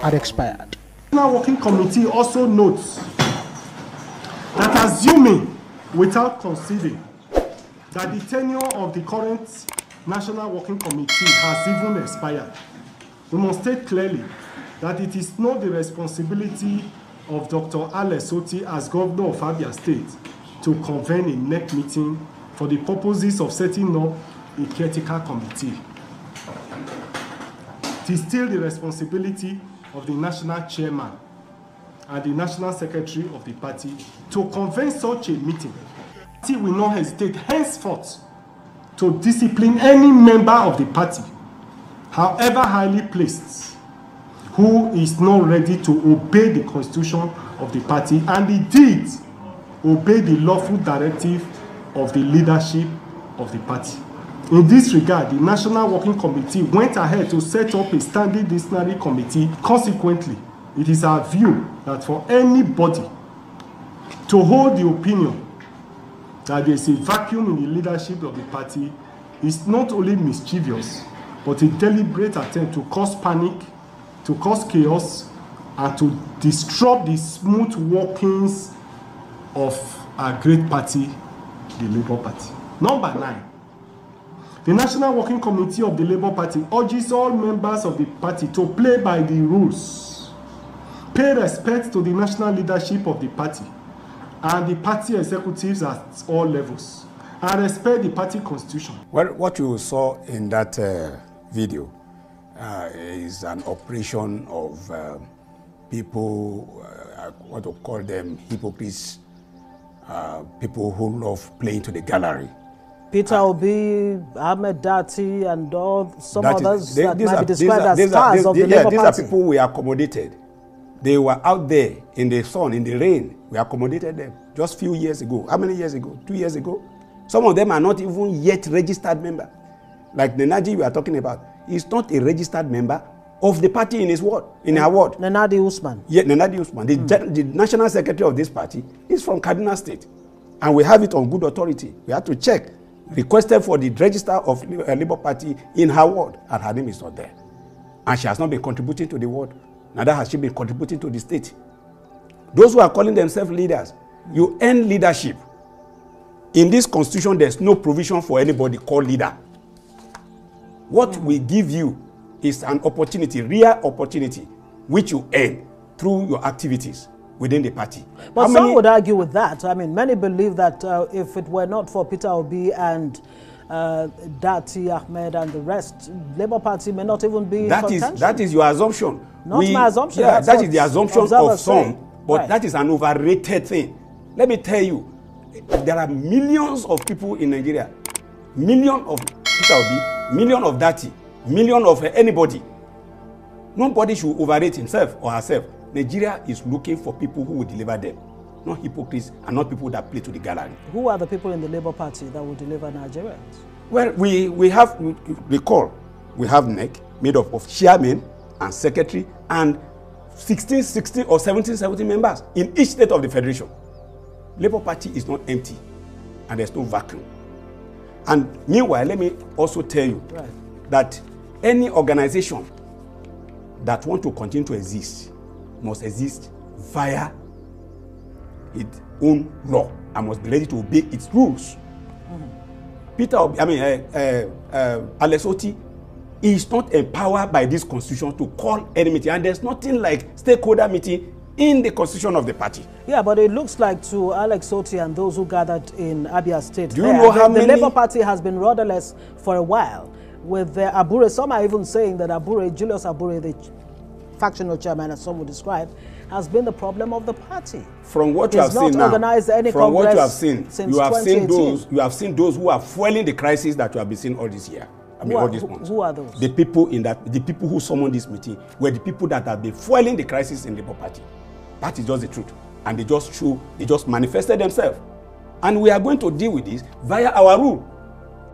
had expired. The National Working Committee also notes that assuming, without conceding, that the tenure of the current National Working Committee has even expired, we must state clearly that it is not the responsibility of Dr. Otti as Governor of Abure State to convene a NEC meeting for the purposes of setting up a caretaker committee. It is still the responsibility of the national chairman and the national secretary of the party to convene such a meeting. The party will not hesitate henceforth to discipline any member of the party, however highly placed, who is not ready to obey the constitution of the party and indeed obey the lawful directive of the leadership of the party. In this regard, the National Working Committee went ahead to set up a standing disciplinary committee. Consequently, it is our view that for anybody to hold the opinion that there is a vacuum in the leadership of the party is not only mischievous, but a deliberate attempt to cause panic, to cause chaos, and to disrupt the smooth workings of our great party, the Labour Party. Number 9. The National Working Committee of the Labour Party urges all members of the party to play by the rules, pay respect to the national leadership of the party and the party executives at all levels, and respect the party constitution. Well, what you saw in that video is an operation of people, what to call them, hypocrites, people who love playing to the gallery. Peter Obi, Ahmed Dati, and some others that might be described as stars of the Labour Party. These are people we accommodated. They were out there in the sun, in the rain. We accommodated them just a few years ago. How many years ago? 2 years ago? Some of them are not even yet registered members. Like Nenadi we are talking about. He's not a registered member of the party in his ward, in our ward. Nenadi Usman. Yeah, Nenadi Usman. The national secretary of this party is from Kaduna State. And we have it on good authority. We have to check. Requested for the register of Labour Party in her ward, and her name is not there. And she has not been contributing to the ward. Neither has she been contributing to the state. Those who are calling themselves leaders, you earn leadership. In this constitution, there's no provision for anybody called leader. What we give you is an opportunity, real opportunity, which you earn through your activities within the party. But some would argue with that. I mean, many believe that if it were not for Peter Obi and Dati, Ahmed and the rest, Labour Party may not even be in contention. That is your assumption. Not my assumption. Yeah, that is the assumption of some, but right. That is an overrated thing. Let me tell you, there are millions of people in Nigeria, millions of Peter Obi, millions of Dati, millions of anybody. Nobody should overrate himself or herself. Nigeria is looking for people who will deliver them, not hypocrites and not people that play to the gallery. Who are the people in the Labour Party that will deliver Nigerians? Well, we have NEC made up of chairman and secretary and 16 or 17 members in each state of the federation. Labour Party is not empty and there's no vacuum. And meanwhile, let me also tell you that any organization that wants to continue to exist must exist via its own law and must be ready to obey its rules. Alex Otti is not empowered by this constitution to call any meeting, and there's nothing like stakeholder meeting in the constitution of the party. Yeah, but it looks like to Alex Otti and those who gathered in Abure State, do you know how many? The Labour Party has been rudderless for a while. With the Abure, some are even saying that Abure, Julius Abure, the factional chairman, as some would describe, has been the problem of the party. From what you have seen now, from what you have seen, you have seen those who are fueling the crisis that you have been seeing all this year. All these months. Who are those? The people who summoned this meeting were the people that have been fueling the crisis in the Labour Party. That is just the truth, and they just manifested themselves, and we are going to deal with this via our rule.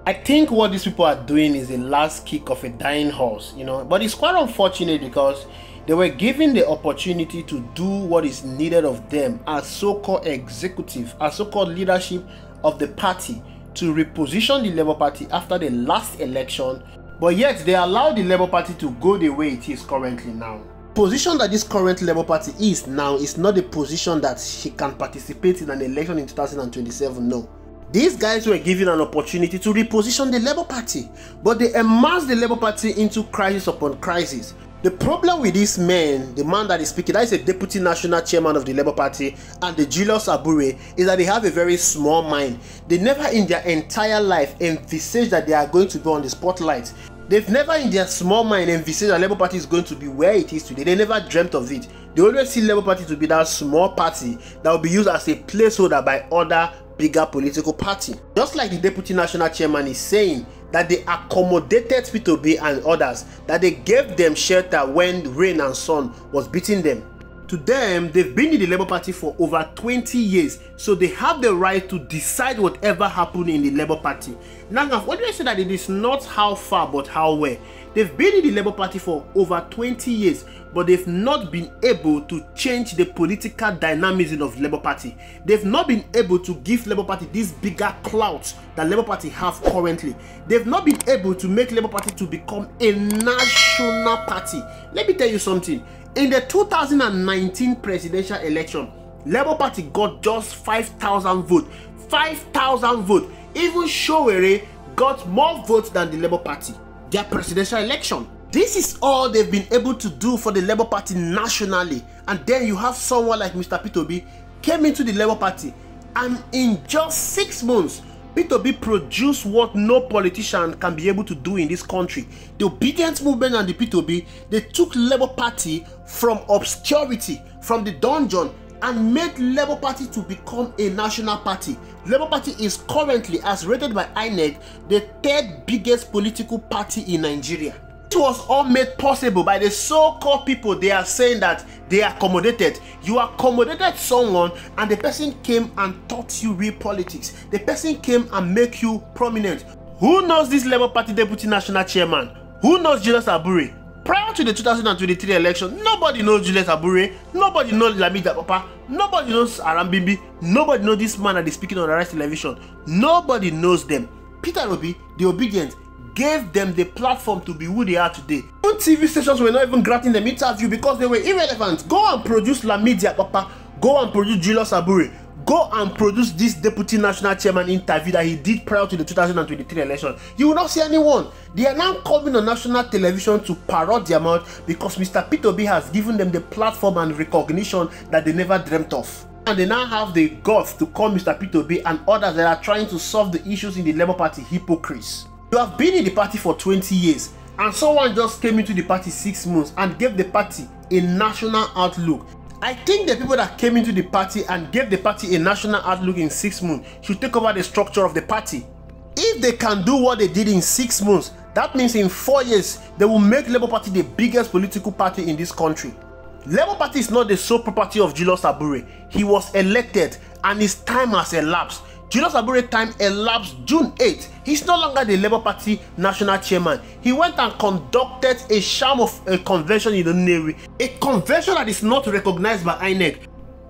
I think what these people are doing is the last kick of a dying horse, you know, but it's quite unfortunate because they were given the opportunity to do what is needed of them as so-called executive, as so-called leadership of the party to reposition the Labour Party after the last election, but yet they allowed the Labour Party to go the way it is currently now. Position that this current Labour Party is now is not the position that she can participate in an election in 2027, no. These guys were given an opportunity to reposition the Labour Party, but they immersed the Labour Party into crisis upon crisis. The problem with this man, the man that is speaking, that is a deputy national chairman of the Labour Party, and the Julius Abure, is that they have a very small mind. They never in their entire life envisage that they are going to be on the spotlight. They've never in their small mind envisaged that Labour Party is going to be where it is today. They never dreamt of it. They always see Labour Party to be that small party that will be used as a placeholder by other bigger political party. Just like the deputy national chairman is saying that they accommodated P2B and others, that they gave them shelter when rain and sun was beating them. To them, they've been in the Labour Party for over 20 years, so they have the right to decide whatever happened in the Labour Party. Now, what do I say that it is not how far but how well? They've been in the Labour Party for over 20 years, but they've not been able to change the political dynamism of the Labour Party. They've not been able to give Labour Party this bigger clout that Labour Party have currently. They've not been able to make Labour Party to become a national party. Let me tell you something. In the 2019 presidential election, Labour Party got just 5,000 votes. 5,000 votes. Even Showere got more votes than the Labour Party. Their presidential election. This is all they've been able to do for the Labour Party nationally. And then you have someone like Mr. P2B came into the Labour Party, and in just 6 months, P2B produced what no politician can be able to do in this country. The obedience movement and the P2B, they took Labour Party from obscurity, from the dungeon, and made Labour Party to become a national party. Labour Party is currently, as rated by INEC, the 3rd biggest political party in Nigeria. It was all made possible by the so-called people. They are saying that they accommodated. You accommodated someone, and the person came and taught you real politics. The person came and make you prominent. Who knows this Labour Party deputy national chairman? Who knows Julius Abure? Prior to the 2023 election, nobody knows Julius Abure. Nobody knows Lamida Papa. Nobody knows Arambimbi. Nobody knows this man that is speaking on the Rise television. Nobody knows them. Peter Obi, the obedient, gave them the platform to be who they are today. Even TV stations were not even granting them interview because they were irrelevant. Go and produce Lamida Papa. Go and produce Julius Abure. Go and produce this deputy national chairman interview that he did prior to the 2023 election. You will not see anyone. They are now coming on national television to parrot their mouth because Mr. P2B has given them the platform and recognition that they never dreamt of. And they now have the guts to call Mr. P2B and others that are trying to solve the issues in the Labour Party hypocrites. You have been in the party for 20 years and someone just came into the party 6 months and gave the party a national outlook. I think the people that came into the party and gave the party a national outlook in 6 months should take over the structure of the party. If they can do what they did in 6 months, that means in 4 years, they will make Labour Party the biggest political party in this country. Labour Party is not the sole property of Julius Abure. He was elected and his time has elapsed. Julius Abure's time elapsed June 8th. He's no longer the Labour Party national chairman. He went and conducted a sham of a convention in the Navy, a convention that is not recognized by INEC.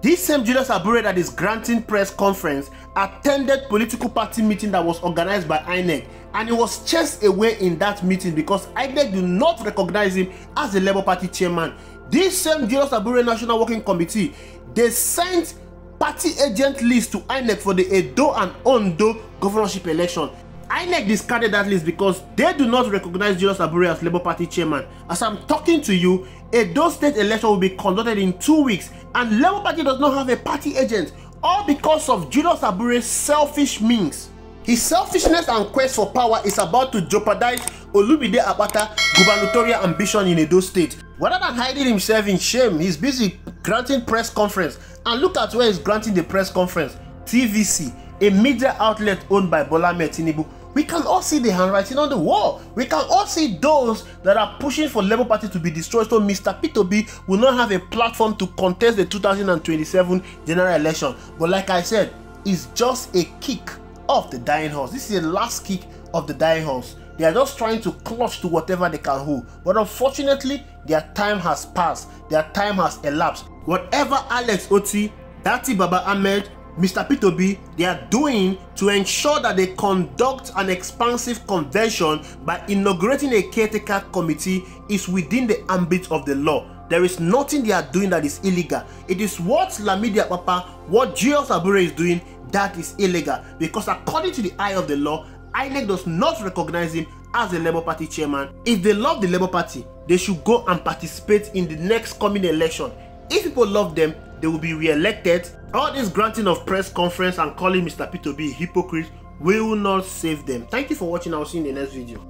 This same Julius Abure that is granting press conference attended political party meeting that was organized by INEC, and he was chased away in that meeting because INEC do not recognize him as the Labour Party chairman. This same Julius Abure National Working Committee, they sent party agent list to INEC for the Edo and Ondo governorship election. INEC discarded that list because they do not recognize Julius Abure as Labour Party chairman. As I'm talking to you, Edo state election will be conducted in 2 weeks and Labour Party does not have a party agent, all because of Julius Abure's selfish means. His selfishness and quest for power is about to jeopardize Olumide Akpata's gubernatorial ambition in Edo State. Rather than hiding himself in shame, he's busy granting press conference. And look at where he's granting the press conference. TVC, a media outlet owned by Bola Ahmed Tinubu. We can all see the handwriting on the wall. We can all see those that are pushing for Labour Party to be destroyed, so Mr. P2B will not have a platform to contest the 2027 general election. But like I said, it's just a kick of the dying horse. This is the last kick of the dying horse. They are just trying to clutch to whatever they can hold. But unfortunately, their time has passed. Their time has elapsed. Whatever Alex Otti, Dati Baba Ahmed, Mr. P2B, they are doing to ensure that they conduct an expansive convention by inaugurating a caretaker committee is within the ambit of the law. There is nothing they are doing that is illegal. It is what Lamidi Apapa, what Julius Abure is doing that is illegal. Because according to the eye of the law, INEC does not recognize him as the Labour Party chairman. If they love the Labour Party, they should go and participate in the next coming election. If people love them, they will be re-elected. All this granting of press conference and calling Mr. P to be a hypocrite will not save them. Thank you for watching. I will see you in the next video.